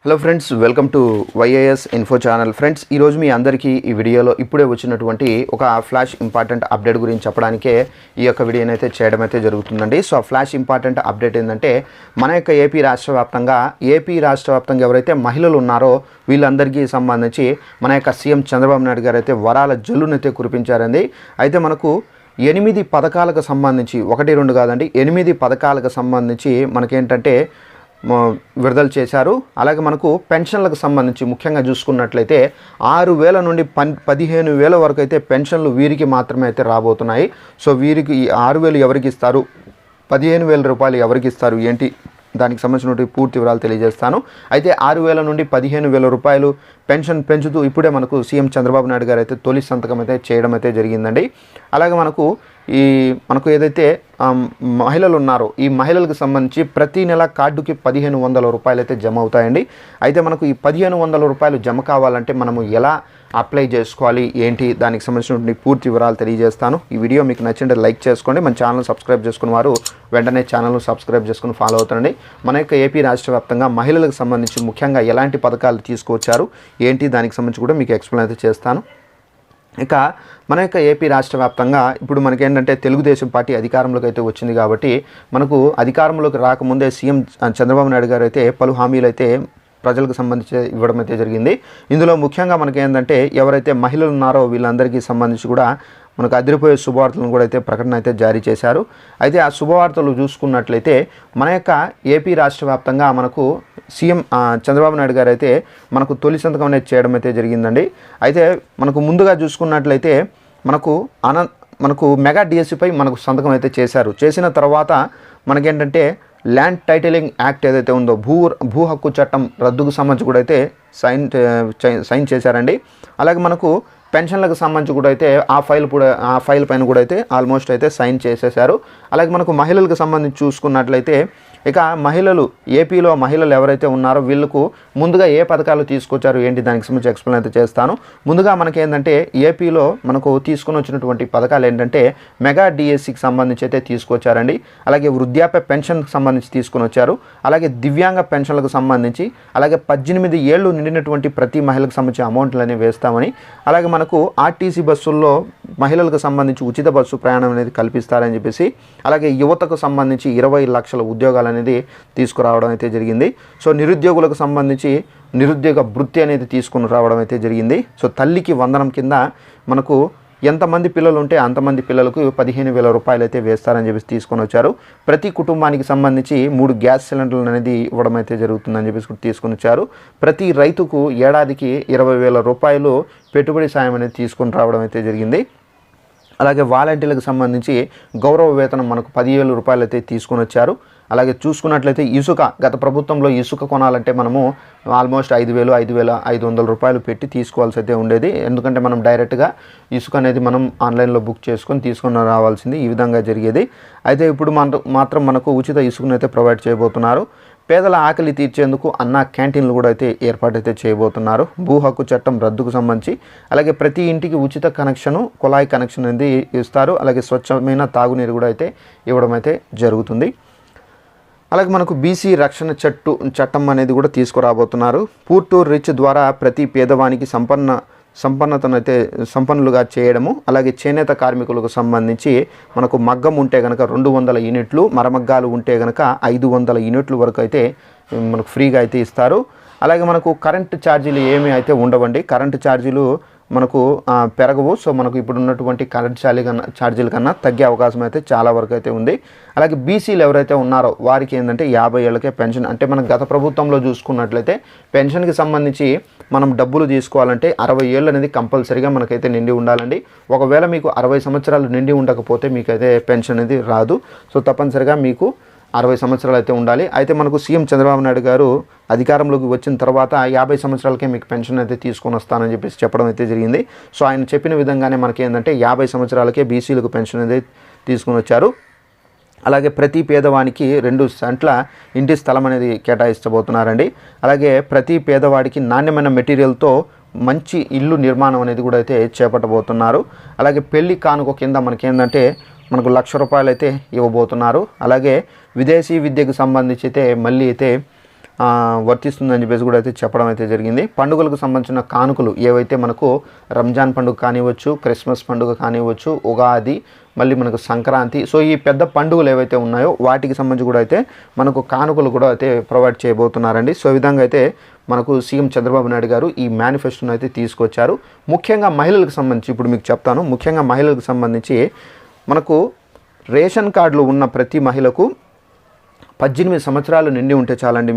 Hello friends, welcome to YAS info channel. Friends, ఈరోజు మీ అందరికీ ఈ వీడియోలో ఇప్పుడే వచ్చినటువంటి ఒక ఫ్లాష్ ఇంపార్టెంట్ అప్డేట్ గురించి చెప్పడానికే ఈ యొక్క వీడియోని అయితే చేయడం అయితే జరుగుతుందండి. సో ఫ్లాష్ ఇంపార్టెంట్ అప్డేట్ ఏంటంటే, మన యొక్క ఏపీ రాష్ట్ర వ్యాప్తంగా ఎవరైతే మహిళలు ఉన్నారో వీళ్ళందరికీ సంబంధించి మన యొక్క సీఎం చంద్రబాబు నాయుడు గారు అయితే వరాల జల్లునైతే కురిపించారండి. అయితే మనకు 8 పథకాలకు సంబంధించి 1, 2 కాదండి, 8 పథకాలకు సంబంధించి మనకేంటంటే విడుదల చేశారు. అలాగే మనకు పెన్షన్లకు సంబంధించి ముఖ్యంగా చూసుకున్నట్లయితే 6,000 నుండి 15,000 వరకు అయితే పెన్షన్లు వీరికి మాత్రమే అయితే రాబోతున్నాయి. సో వీరికి ఈ 6,000 ఎవరికి ఇస్తారు, 15,000 రూపాయలు ఎవరికి ఇస్తారు, ఏంటి దానికి సంబంధించినటువంటి పూర్తి వివరాలు తెలియజేస్తాను. అయితే 6,000 నుండి 15,000 రూపాయలు పెన్షన్ పెంచుతూ ఇప్పుడే మనకు సీఎం చంద్రబాబు నాయుడు గారు అయితే తొలి సంతకం అయితే చేయడం అయితే జరిగిందండి. అలాగే మనకు ఏదైతే మహిళలు ఉన్నారో ఈ మహిళలకు సంబంధించి ప్రతి నెల కార్డుకి 1,500 రూపాయలు అయితే జమ అవుతాయండి. అయితే మనకు ఈ 1,500 రూపాయలు జమ కావాలంటే మనము ఎలా అప్లై చేసుకోవాలి, ఏంటి దానికి సంబంధించినటువంటి పూర్తి వివరాలు తెలియజేస్తాను. ఈ వీడియో మీకు నచ్చింటే లైక్ చేసుకోండి. మన ఛానల్ సబ్స్క్రైబ్ చేసుకున్న వారు వెంటనే ఛానల్ను సబ్స్క్రైబ్ చేసుకుని ఫాలో అవుతారండి. మన యొక్క ఏపీ రాష్ట్ర వ్యాప్తంగా మహిళలకు సంబంధించి ముఖ్యంగా ఎలాంటి పథకాలు తీసుకొచ్చారు, ఏంటి దానికి సంబంధించి కూడా మీకు ఎక్స్ప్లెయిన్ అయితే చేస్తాను. ఇక మన యొక్క ఏపీ రాష్ట్ర వ్యాప్తంగా ఇప్పుడు మనకేంటంటే తెలుగుదేశం పార్టీ అధికారంలోకి అయితే వచ్చింది కాబట్టి మనకు అధికారంలోకి రాకముందే సీఎం చంద్రబాబు నాయుడు గారు అయితే పలు హామీలు అయితే ప్రజలకు సంబంధించి ఇవ్వడం అయితే జరిగింది. ఇందులో ముఖ్యంగా మనకేంటంటే ఎవరైతే మహిళలు ఉన్నారో వీళ్ళందరికీ సంబంధించి కూడా మనకు అదిరిపోయే శుభవార్తలను కూడా అయితే ప్రకటన అయితే జారీ చేశారు. అయితే ఆ శుభవార్తలు చూసుకున్నట్లయితే మన యొక్క ఏపీ రాష్ట్ర వ్యాప్తంగా మనకు సీఎం చంద్రబాబు నాయుడు గారు అయితే మనకు తొలి సంతకం అనేది చేయడం అయితే జరిగిందండి. అయితే మనకు ముందుగా చూసుకున్నట్లయితే మనకు మెగా డిఎస్సిపై మనకు సంతకం అయితే చేశారు. చేసిన తర్వాత మనకేంటంటే ల్యాండ్ టైటిలింగ్ యాక్ట్ ఏదైతే ఉందో భూ హక్కు చట్టం రద్దుకు సంబంధించి కూడా అయితే సైన్ చేశారండి. అలాగే మనకు పెన్షన్లకు సంబంధించి కూడా అయితే ఆ ఫైల్ పైన కూడా అయితే ఆల్మోస్ట్ అయితే సైన్ చేసేశారు. అలాగే మనకు మహిళలకు సంబంధించి చూసుకున్నట్లయితే ఇక ఏపీలో మహిళలు ఎవరైతే ఉన్నారో వీళ్ళకు ముందుగా ఏ పథకాలు తీసుకొచ్చారు, ఏంటి దానికి సంబంధించి ఎక్స్ప్లెయిన్ అయితే చేస్తాను. ముందుగా మనకేంటంటే ఏపీలో మనకు తీసుకుని వచ్చినటువంటి పథకాలు ఏంటంటే మెగా డిఎస్సికి సంబంధించి అయితే తీసుకొచ్చారండి. అలాగే వృద్ధాప్య పెన్షన్కి సంబంధించి తీసుకుని వచ్చారు. అలాగే దివ్యాంగ పెన్షన్లకు సంబంధించి, అలాగే 18 ఏళ్ళు నిండినటువంటి ప్రతి మహిళకు సంబంధించి అమౌంట్లు అనేవి వేస్తామని, అలాగే మనకు ఆర్టీసీ బస్సుల్లో మహిళలకు సంబంధించి ఉచిత బస్సు ప్రయాణం అనేది కల్పిస్తారని చెప్పేసి, అలాగే యువతకు సంబంధించి 20 లక్షల ఉద్యోగాలు అనేది తీసుకురావడం అయితే జరిగింది. సో నిరుద్యోగులకు సంబంధించి నిరుద్యోగ వృత్తి అనేది తీసుకుని రావడం అయితే జరిగింది. సో తల్లికి వందనం కింద మనకు ఎంతమంది పిల్లలు ఉంటే అంతమంది పిల్లలకు 15,000 రూపాయలు అయితే వేస్తారని చెప్పేసి తీసుకొని వచ్చారు. ప్రతి కుటుంబానికి సంబంధించి 3 గ్యాస్ సిలిండర్లు అనేది ఇవ్వడం అయితే జరుగుతుందని చెప్పేసి తీసుకొని వచ్చారు. ప్రతి రైతుకు ఏడాదికి 20,000 రూపాయలు పెట్టుబడి సాయం అనేది తీసుకొని రావడం అయితే జరిగింది. అలాగే వాలంటీర్లకు సంబంధించి గౌరవ వేతనం మనకు 10,000 రూపాయలు అయితే తీసుకొని వచ్చారు. అలాగే చూసుకున్నట్లయితే ఇసుక, గత ప్రభుత్వంలో ఇసుక కొనాలంటే మనము ఆల్మోస్ట్ 5,500 రూపాయలు పెట్టి తీసుకోవాల్సి అయితే ఉండేది. ఎందుకంటే మనం డైరెక్ట్గా ఇసుక అనేది మనం ఆన్లైన్లో బుక్ తీసుకొని రావాల్సింది, ఈ విధంగా జరిగేది. అయితే ఇప్పుడు మాత్రం మనకు ఉచిత ఇసుకను అయితే ప్రొవైడ్ చేయబోతున్నారు. పేదల ఆకలి తీర్చేందుకు అన్న క్యాంటీన్లు కూడా అయితే ఏర్పాటైతే చేయబోతున్నారు. భూ హక్కు చట్టం రద్దుకు సంబంధించి అలాగే ప్రతి ఇంటికి ఉచిత కనెక్షను, కుళాయి కనెక్షన్ అనేది ఇస్తారు. అలాగే స్వచ్ఛమైన తాగునీరు కూడా అయితే ఇవ్వడం అయితే జరుగుతుంది. అలాగే మనకు బీసీ రక్షణ చట్టం అనేది కూడా తీసుకురాబోతున్నారు. పూర్ టు రిచ్ ద్వారా ప్రతి పేదవానికి సంపన్నులుగా చేయడము. అలాగే చేనేత కార్మికులకు సంబంధించి మనకు మగ్గం ఉంటే కనుక 200 యూనిట్లు, మరమగ్గాలు ఉంటే కనుక 500 యూనిట్ల వరకు అయితే మనకు ఫ్రీగా అయితే ఇస్తారు. అలాగే మనకు కరెంటు ఛార్జీలు ఏమీ అయితే ఉండవండి. కరెంటు ఛార్జీలు మనకు పెరగవు. సో మనకు ఇప్పుడు ఉన్నటువంటి కరెంట్ ఛార్జీల కన్నా తగ్గే అవకాశం అయితే చాలా వరకు అయితే ఉంది. అలాగే బీసీలు ఎవరైతే ఉన్నారో వారికి ఏంటంటే 50 ఏళ్ళకే పెన్షన్. అంటే మనం గత ప్రభుత్వంలో చూసుకున్నట్లయితే పెన్షన్కి సంబంధించి మనం డబ్బులు తీసుకోవాలంటే 60 ఏళ్ళు అనేది కంపల్సరీగా మనకైతే నిండి ఉండాలండి. ఒకవేళ మీకు 60 సంవత్సరాలు నిండి ఉండకపోతే మీకైతే పెన్షన్ అనేది రాదు. సో తప్పనిసరిగా మీకు 60 సంవత్సరాలు అయితే ఉండాలి. అయితే మనకు సీఎం చంద్రబాబు నాయుడు గారు అధికారంలోకి వచ్చిన తర్వాత 50 సంవత్సరాలకే మీకు పెన్షన్ అయితే తీసుకొని వస్తానని చెప్పేసి చెప్పడం అయితే జరిగింది. సో ఆయన చెప్పిన విధంగానే మనకి ఏంటంటే 50 సంవత్సరాలకే బీసీలకు పెన్షన్ అనేది తీసుకొని వచ్చారు. అలాగే ప్రతి పేదవానికి 2 సెంట్ల ఇంటి స్థలం అనేది కేటాయించబోతున్నారండి. అలాగే ప్రతి పేదవాడికి నాణ్యమైన మెటీరియల్తో మంచి ఇల్లు నిర్మాణం అనేది కూడా అయితే చేపట్టబోతున్నారు. అలాగే పెళ్లి కానుక కింద మనకేంటంటే మనకు 1,00,000 రూపాయలు అయితే ఇవ్వబోతున్నారు. అలాగే విదేశీ విద్యకు సంబంధించి అయితే మళ్ళీ అయితే వర్తిస్తుందని చెప్పేసి కూడా అయితే చెప్పడం అయితే జరిగింది. పండుగలకు సంబంధించిన కానుకలు ఏవైతే మనకు రంజాన్ పండుగ కానివ్వచ్చు, క్రిస్మస్ పండుగ కానివ్వచ్చు, ఉగాది, మళ్ళీ మనకు సంక్రాంతి, సో ఈ పెద్ద పండుగలు ఏవైతే ఉన్నాయో వాటికి సంబంధించి కూడా అయితే మనకు కానుకలు కూడా అయితే ప్రొవైడ్ చేయబోతున్నారండి. సో ఈ విధంగా అయితే మనకు సీఎం చంద్రబాబు నాయుడు గారు ఈ మేనిఫెస్టోను అయితే తీసుకొచ్చారు. ముఖ్యంగా మహిళలకు సంబంధించి ఇప్పుడు మీకు చెప్తాను. ముఖ్యంగా మహిళలకు సంబంధించి మనకు రేషన్ కార్డులు ఉన్న ప్రతి మహిళకు 18 సంవత్సరాలు నిండి ఉంటే చాలండి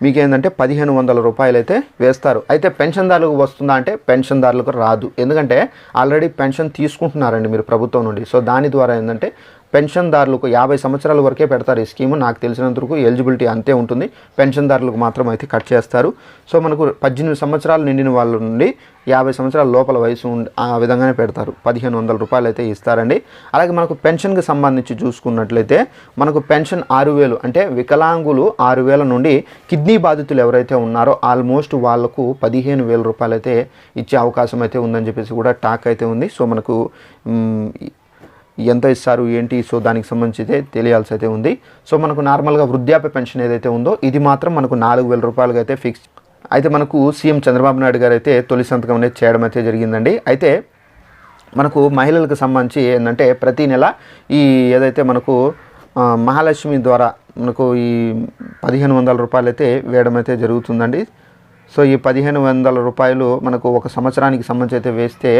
మీకేంటంటే 1500 రూపాయలు అయితే వేస్తారు. అయితే పెన్షన్దారులకు వస్తుందా అంటే పెన్షన్దారులకు రాదు. ఎందుకంటే ఆల్రెడీ పెన్షన్ తీసుకుంటున్నారండి మీరు ప్రభుత్వం నుండి. సో దాని ద్వారా ఏంటంటే పెన్షన్దారులకు 50 సంవత్సరాల వరకే పెడతారు ఈ స్కీము. నాకు తెలిసినంత వరకు ఎలిజిబిలిటీ అంతే ఉంటుంది. పెన్షన్దారులకు మాత్రం అయితే కట్ చేస్తారు. సో మనకు 18 సంవత్సరాలు నిండిన వాళ్ళ నుండి 50 సంవత్సరాల లోపల వయసు ఆ విధంగానే పెడతారు. 1500 రూపాయలు అయితే ఇస్తారండి. అలాగే మనకు పెన్షన్కి సంబంధించి చూసుకున్నట్లయితే మనకు పెన్షన్ 6000, అంటే వికలాంగులు 6000 నుండి కిడ్నీ బాధితులు ఎవరైతే ఉన్నారో ఆల్మోస్ట్ వాళ్ళకు 15,000 రూపాయలు అయితే ఇచ్చే అవకాశం అయితే ఉందని చెప్పేసి కూడా టాక్ అయితే ఉంది. సో మనకు ఎంత ఇస్తారు ఏంటి, సో దానికి సంబంధించి అయితే తెలియాల్సి అయితే ఉంది. సో మనకు నార్మల్గా వృద్ధాప్య పెన్షన్ ఏదైతే ఉందో ఇది మాత్రం మనకు 4000 రూపాయలుగా అయితే ఫిక్స్. అయితే మనకు సీఎం చంద్రబాబు నాయుడు గారు అయితే తొలి సంతకం అనేది చేయడం అయితే జరిగిందండి. అయితే మనకు మహిళలకు సంబంధించి ఏంటంటే ప్రతి నెల ఈ ఏదైతే మనకు మహాలక్ష్మి ద్వారా మనకు ఈ 1500 రూపాయలు అయితే వేయడం అయితే జరుగుతుందండి. సో ఈ 1500 రూపాయలు మనకు ఒక సంవత్సరానికి సంబంధించి అయితే వేస్తే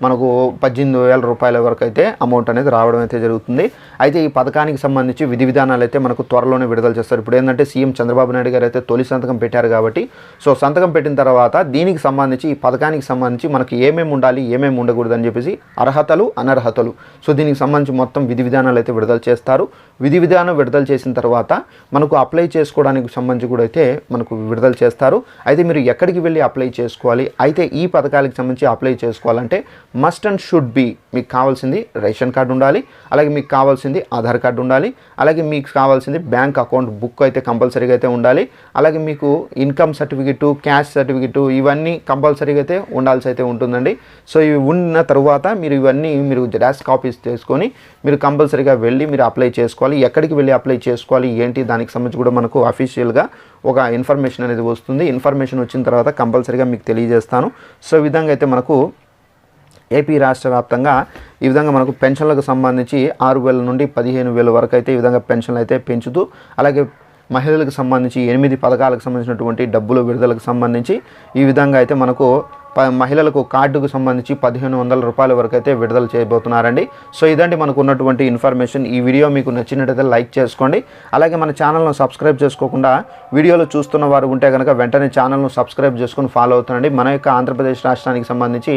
మనకు 18,000 రూపాయల వరకు అయితే అమౌంట్ అనేది రావడం అయితే జరుగుతుంది. అయితే ఈ పథకానికి సంబంధించి విధి విధానాలు అయితే మనకు త్వరలోనే విడుదల చేస్తారు. ఇప్పుడు ఏంటంటే సీఎం చంద్రబాబు నాయుడు గారు అయితే తొలి సంతకం పెట్టారు కాబట్టి, సో సంతకం పెట్టిన తర్వాత దీనికి సంబంధించి ఈ పథకానికి సంబంధించి మనకి ఏమేమి ఉండాలి, ఏమేమి ఉండకూడదు అని చెప్పేసి అర్హతలు, అనర్హతలు, సో దీనికి సంబంధించి మొత్తం విధి విధానాలు అయితే విడుదల చేస్తారు. విధి విధానం విడుదల చేసిన తర్వాత మనకు అప్లై చేసుకోవడానికి సంబంధించి కూడా అయితే మనకు విడుదల చేస్తారు. అయితే మీరు ఎక్కడికి వెళ్ళి అప్లై చేసుకోవాలి, అయితే ఈ పథకాలకు సంబంధించి అప్లై చేసుకోవాలంటే మస్ట్ అండ్ షుడ్ బి మీకు కావాల్సింది రేషన్ కార్డు ఉండాలి, అలాగే మీకు కావాల్సింది ఆధార్ కార్డు ఉండాలి, అలాగే మీకు కావాల్సింది బ్యాంక్ అకౌంట్ బుక్ అయితే కంపల్సరీగా అయితే ఉండాలి, అలాగే మీకు ఇన్కమ్ సర్టిఫికెట్, క్యాష్ సర్టిఫికెట్ ఇవన్నీ కంపల్సరీగా అయితే ఉండాల్సి అయితే ఉంటుందండి. సో ఇవి ఉన్న తర్వాత మీరు ఇవన్నీ మీరు జిరాక్స్ కాపీస్ తీసుకొని మీరు కంపల్సరీగా వెళ్ళి మీరు అప్లై చేసుకోవాలి. ఎక్కడికి వెళ్ళి అప్లై చేసుకోవాలి ఏంటి దానికి సంబంధించి కూడా మనకు అఫీషియల్గా ఒక ఇన్ఫర్మేషన్ అనేది వస్తుంది. ఇన్ఫర్మేషన్ వచ్చిన తర్వాత కంపల్సరీగా మీకు తెలియజేస్తాను. సో ఈ విధంగా అయితే మనకు ఏపీ రాష్ట్ర వ్యాప్తంగా ఈ విధంగా మనకు పెన్షన్లకు సంబంధించి 6,000 నుండి 15,000 వరకు అయితే ఈ విధంగా పెన్షన్లు అయితే పెంచుతూ, అలాగే మహిళలకు సంబంధించి 8 పథకాలకు సంబంధించినటువంటి డబ్బుల విడుదలకు సంబంధించి ఈ విధంగా అయితే మనకు మహిళలకు కార్డుకు సంబంధించి 1500 రూపాయల వరకు అయితే విడుదల చేయబోతున్నారండి. సో ఇదండి మనకు ఉన్నటువంటి ఇన్ఫర్మేషన్. ఈ వీడియో మీకు నచ్చినట్టయితే లైక్ చేసుకోండి. అలాగే మన ఛానల్ను సబ్స్క్రైబ్ చేసుకోకుండా వీడియోలు చూస్తున్న వారు ఉంటే కనుక వెంటనే ఛానల్ను సబ్స్క్రైబ్ చేసుకొని ఫాలో అవుతుండండి. మన యొక్క ఆంధ్రప్రదేశ్ రాష్ట్రానికి సంబంధించి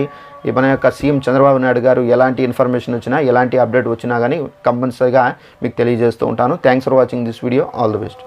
మన యొక్క సీఎం చంద్రబాబు నాయుడు గారు ఎలాంటి ఇన్ఫర్మేషన్ వచ్చినా, ఎలాంటి అప్డేట్ వచ్చినా కానీ కంపల్సరీగా మీకు తెలియజేస్తూ ఉంటాను. Thanks for watching this video. All the best.